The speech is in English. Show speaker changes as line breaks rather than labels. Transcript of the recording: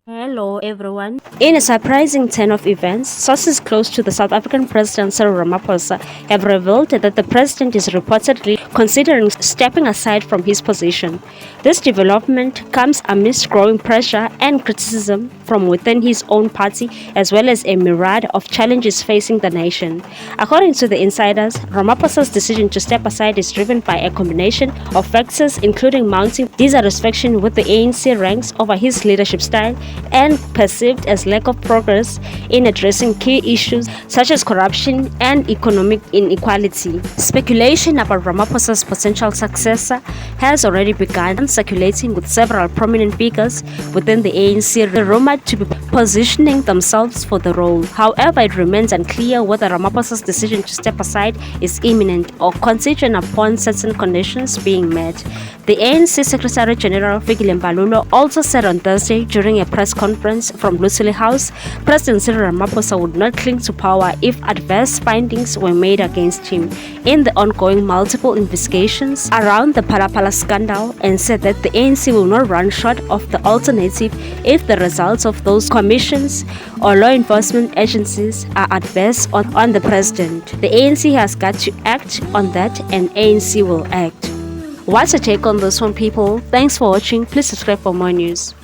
Hello everyone. In a surprising turn of events, sources close to the South African President Cyril Ramaphosa have revealed that the president is reportedly considering stepping aside from his position. This development comes amidst growing pressure and criticism from within his own party, as well as a myriad of challenges facing the nation. According to the insiders, Ramaphosa's decision to step aside is driven by a combination of factors, including mounting dissatisfaction with the ANC ranks over his leadership style and perceived as lack of progress in addressing key issues such as corruption and economic inequality. Speculation about Ramaphosa's potential successor has already begun circulating, with several prominent figures within the ANC rumored to be positioning themselves for the role. However, it remains unclear whether Ramaphosa's decision to step aside is imminent or contingent upon certain conditions being met. The ANC Secretary General Fikile Mbalula also said on Thursday during a press conference from Lucille House, President Cyril Ramaphosa would not cling to power if adverse findings were made against him in the ongoing multiple investigations around the PhalaPhala scandal, and said that the ANC will not run short of the alternative if the results of those commissions or law enforcement agencies are adverse on the president. The ANC has got to act on that, and ANC will act. What's your take on this one, people? Thanks for watching. Please subscribe for more news.